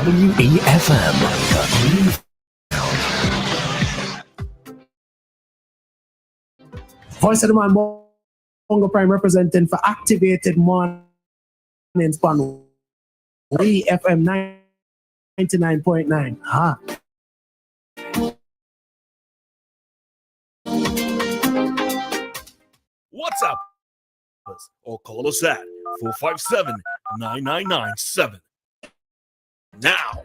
WEFM. Voice of the Man, Bongo Prime representing for Activated Mornings on WEFM 99.9. Ha. What's up? Or call us at 457-9997. Now.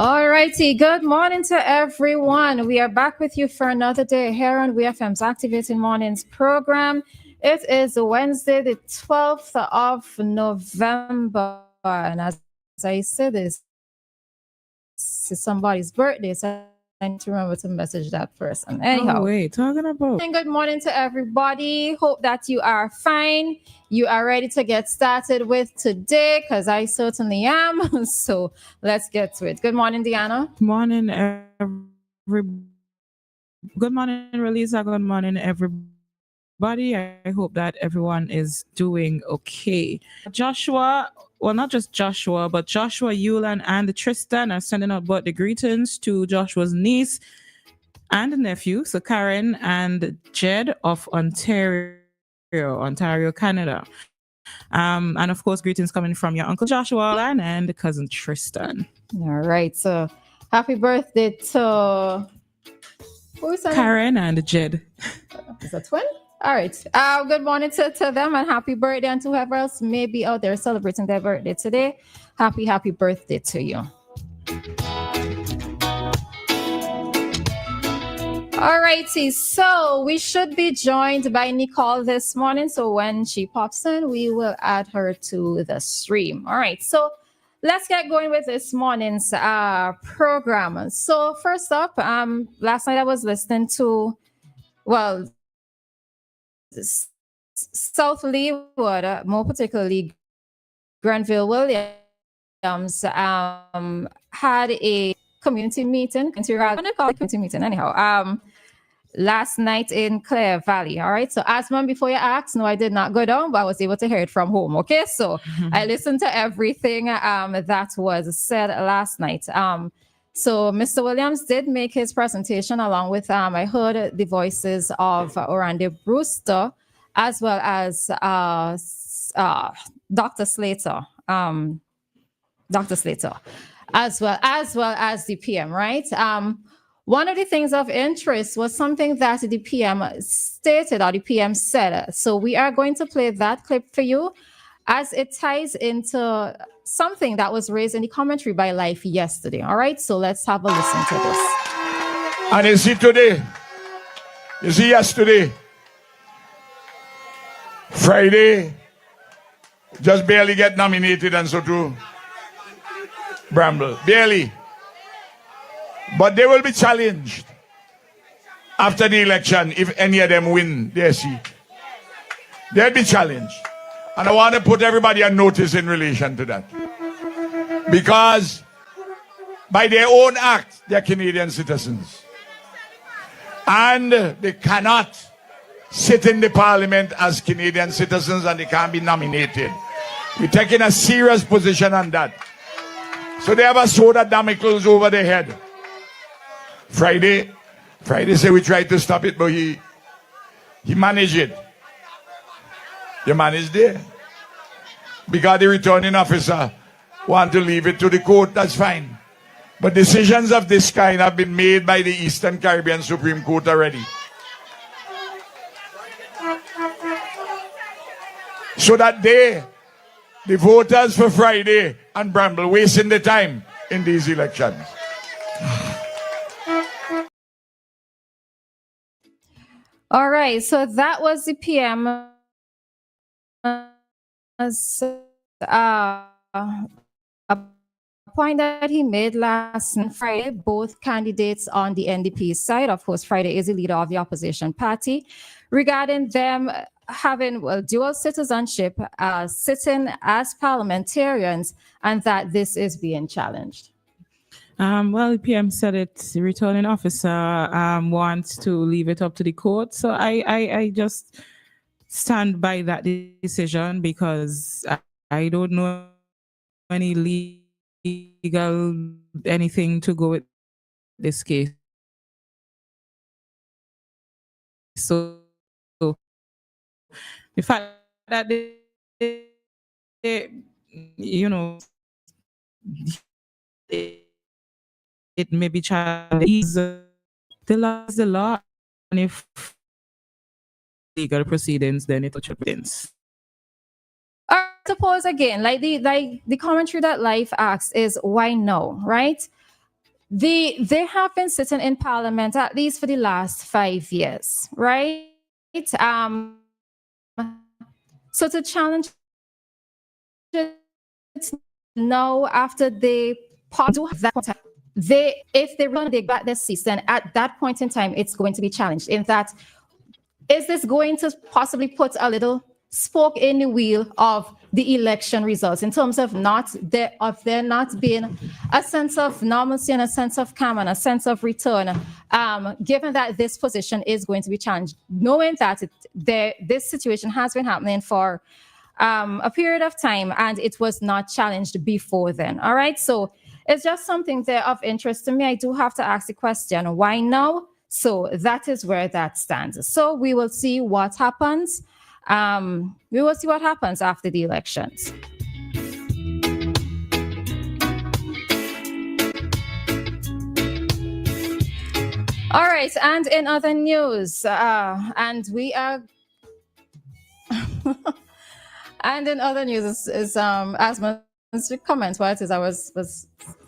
All righty. Good morning to everyone. We are back with you for another day here on WEFM's Activating Mornings program. It is Wednesday, the 12th of November. And as I said, this is somebody's birthday, so I need to remember to message that person. Anyhow, talking about. And good morning to everybody. Hope that you are fine. You are ready to get started with today, because I certainly am. So let's get to it. Good morning, Dianna. Morning, Good morning, Roleza. Good morning, everybody. I hope that everyone is doing okay. Joshua, well, not just Joshua, but Joshua, Yulan, and Tristan are sending out birthday greetings to Joshua's niece and nephew, so Karen and Jed of Ontario, Canada. And of course, greetings coming from your Uncle Joshua and cousin Tristan. All right. So happy birthday to who's Karen and Jed. Is that twin? All right. Good morning to them, and happy birthday, and to whoever else may be out there celebrating their birthday today. Happy birthday to you. All righty, so we should be joined by Nicole this morning. So when she pops in, we will add her to the stream. All right, so let's get going with this morning's program. So first up, last night I was listening to, South Leeward, more particularly Grenville Williams, had a community meeting. I'm going to call it community meeting anyhow. Last night in Clare Valley. All right. So Asman, before you ask, no, I did not go down, but I was able to hear it from home. Okay. So I listened to everything that was said last night. So Mr. Williams did make his presentation along with, I heard the voices of Orlando Brewster, as well as Dr. Slater, as well as the PM, right? One of the things of interest was something that the PM stated, or the PM said. So we are going to play that clip for you, as it ties into something that was raised in the commentary by Life yesterday. All right, so let's have a listen to this. And you see today, you see yesterday, Friday, just barely get nominated, and so too Bramble, barely. But they will be challenged after the election if any of them win their seat. They'll be challenged. And I want to put everybody on notice in relation to that. Because by their own act, they're Canadian citizens. And they cannot sit in the parliament as Canadian citizens and they can't be nominated. We're taking a serious position on that. So they have a sword of Damocles over their head. Friday said we tried to stop it, but he managed it. The man is there. Because the returning officer want to leave it to the court, that's fine. But decisions of this kind have been made by the Eastern Caribbean Supreme Court already. So that the voters for Friday and Bramble wasting the time in these elections. All right, so that was the PM. A point that he made last Friday, both candidates on the NDP side, of course, Friday is the leader of the opposition party, regarding them having dual citizenship, sitting as parliamentarians, and that this is being challenged. Well, the PM said it. The returning officer wants to leave it up to the court. So I just stand by that decision because I don't know any legal anything to go with this case. So the fact that they it may be challenged. The law is the law, and if legal proceedings, then it will proceedings. I suppose again, like the commentary that Life asks is why no, right? They have been sitting in Parliament at least for the last 5 years, right? So to challenge it now after they do have that time, if they run they back their seats, then at that point in time it's going to be challenged. In that, is this going to possibly put a little spoke in the wheel of the election results in terms of there not being a sense of normalcy and a sense of calm and a sense of return, given that this position is going to be challenged, knowing that this situation has been happening for a period of time and it was not challenged before then. All right, so it's just something there of interest to me. I do have to ask the question, why now? So that is where that stands. So we will see what happens. We will see what happens after the elections. All right, and in other news, and in other news is as my comments while I was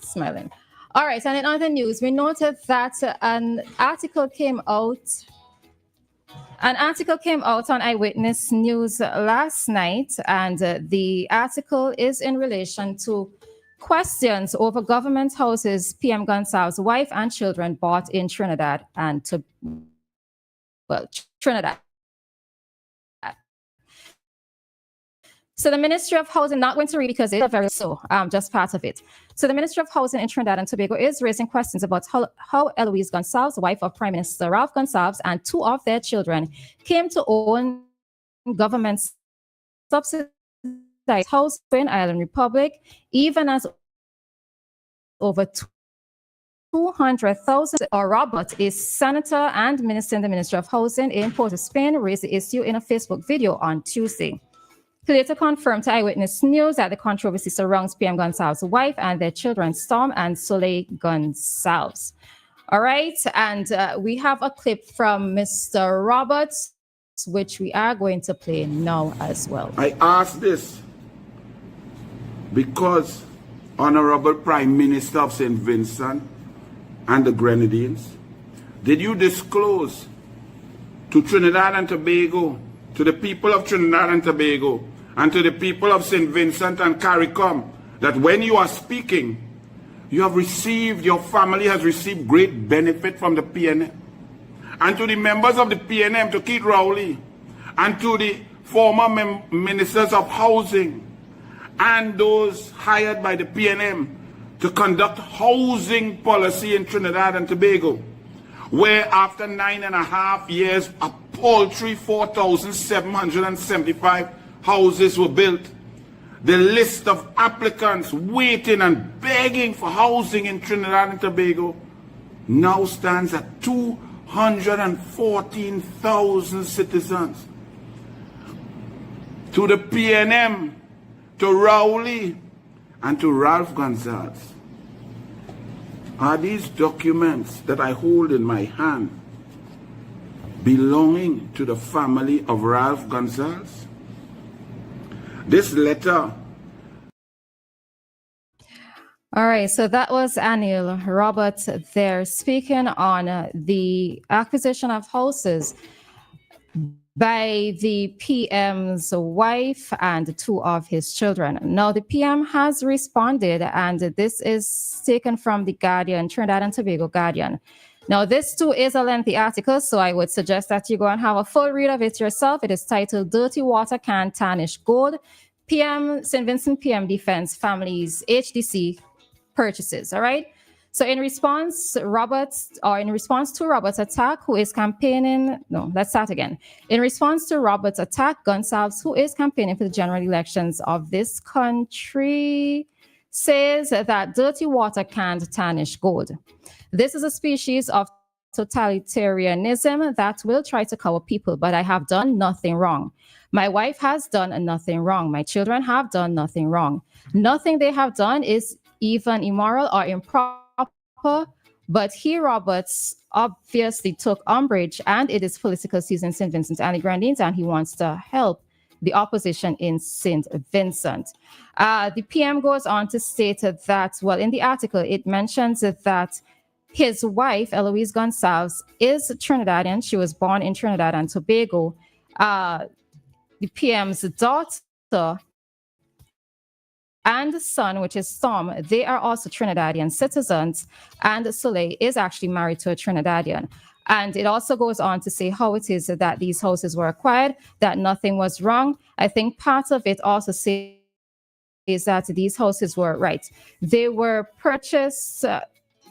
smiling. All right, and in other news, we noted that an article came out on Eyewitness News last night, and the article is in relation to questions over government houses PM Gonsalves' wife and children bought in Trinidad and Trinidad. So the Ministry of Housing, not going to read because it's very slow, just part of it. So the Ministry of Housing in Trinidad and Tobago is raising questions about how Eloise Gonsalves, wife of Prime Minister Ralph Gonsalves, and two of their children came to own government subsidized house in Island Republic, even as over 200,000 Robert, a senator and minister in the Ministry of Housing in Port of Spain, raised the issue in a Facebook video on Tuesday. He later confirmed to Eyewitness News that the controversy surrounds PM Gonsalves' wife and their children, Storm and Soleil Gonsalves. All right, and we have a clip from Mr. Roberts, which we are going to play now as well. I ask this because Honorable Prime Minister of St. Vincent and the Grenadines, did you disclose to Trinidad and Tobago, to the people of Trinidad and Tobago, and to the people of St. Vincent and CARICOM, that when you are speaking, your family has received great benefit from the PNM? And to the members of the PNM, to Keith Rowley, and to the former ministers of housing, and those hired by the PNM to conduct housing policy in Trinidad and Tobago, where after 9.5 years, a paltry 4,775 houses were built. The list of applicants waiting and begging for housing in Trinidad and Tobago now stands at 214,000 citizens. To the PNM, to Rowley, and to Ralph Gonzalez, are these documents that I hold in my hand belonging to the family of Ralph Gonzalez? This letter. All right, so that was Anil Roberts there speaking on the acquisition of houses by the PM's wife and 2 of his children. Now, the PM has responded, and this is taken from the Guardian, Trinidad and Tobago Guardian. Now, this too is a lengthy article, so I would suggest that you go and have a full read of it yourself. It is titled Dirty Water Can Tarnish Gold. PM, St. Vincent PM Defense Families HDC purchases. All right. So in response to Robert's attack, who is campaigning, no, let's start again. In response to Robert's attack, Gonsalves, who is campaigning for the general elections of this country, says that dirty water can't tarnish gold. This is a species of totalitarianism that will try to cover people, but I have done nothing wrong. My wife has done nothing wrong. My children have done nothing wrong. Nothing they have done is even immoral or improper, but he, Roberts, obviously took umbrage, and it is political season in St. Vincent and the Grenadines, and he wants to help the opposition in St. Vincent. The PM goes on to state that, well, in the article, it mentions that his wife, Eloise Gonsalves, is Trinidadian. She was born in Trinidad and Tobago. The PM's daughter and son, which is Storm, they are also Trinidadian citizens, and Soleil is actually married to a Trinidadian. And it also goes on to say how it is that these houses were acquired, that nothing was wrong. I think part of it also says that these houses were right. They were purchased.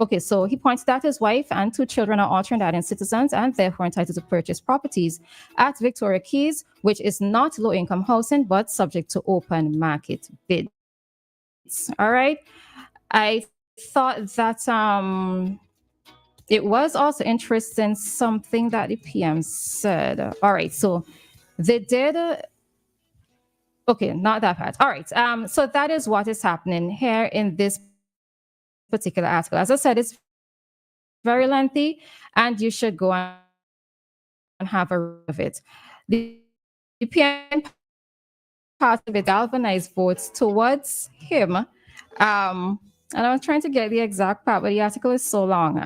Okay, so he points that his wife and 2 children are all Trinidadian citizens and therefore entitled to purchase properties at Victoria Keys, which is not low-income housing, but subject to open market bids. All right. I thought that it was also interesting something that the PM said. All right. So they did. Okay, not that part. All right. So that is what is happening here in this particular article. As I said, it's very lengthy, and you should go and have a read of it. The PM part of it galvanized votes towards him. And I was trying to get the exact part, but the article is so long.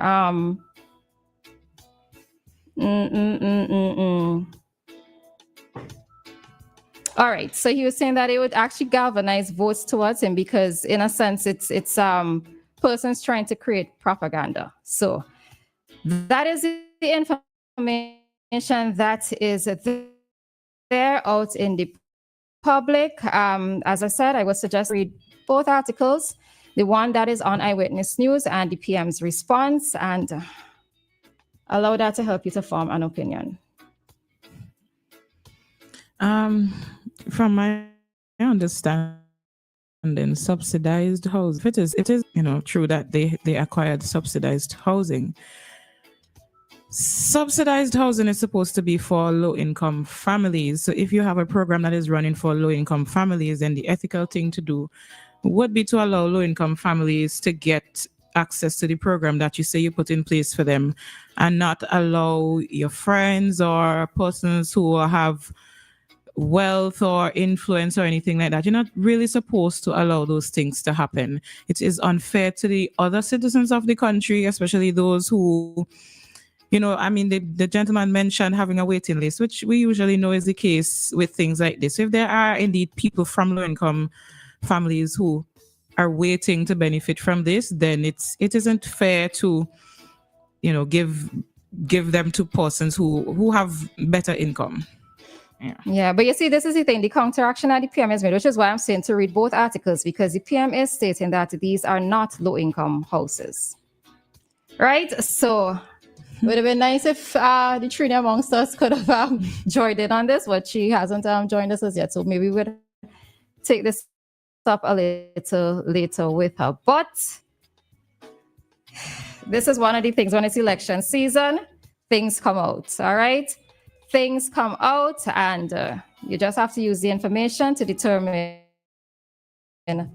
All right. So he was saying that it would actually galvanize votes towards him because, in a sense, it's persons trying to create propaganda. So that is the information that is there out in the public. As I said, I would suggest read both articles, the one that is on Eyewitness News and the PM's response, and allow that to help you to form an opinion. From my understanding, subsidized housing, it is true that they acquired subsidized housing. Subsidized housing is supposed to be for low-income families. So if you have a program that is running for low-income families, then the ethical thing to do would be to allow low-income families to get access to the program that you say you put in place for them, and not allow your friends or persons who have wealth or influence or anything like that. You're not really supposed to allow those things to happen. It is unfair to the other citizens of the country, especially those who, the gentleman mentioned having a waiting list, which we usually know is the case with things like this. If there are indeed people from low-income families who are waiting to benefit from this, then it isn't fair to, give them to persons who have better income. Yeah, but you see, this is the thing. The counteraction that the PM has made, which is why I'm saying to read both articles, because the PM is stating that these are not low-income houses. Right? So it would have been nice if the Trini amongst us could have joined in on this, but she hasn't joined us as yet. So maybe we would take this up a little later with her. But this is one of the things when it's election season, things come out. All right? Things come out, and you just have to use the information to determine the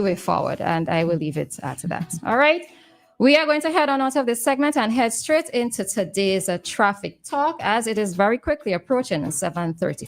way forward. And I will leave it at that. All right? We are going to head on out of this segment and head straight into today's traffic talk, as it is very quickly approaching 7:35.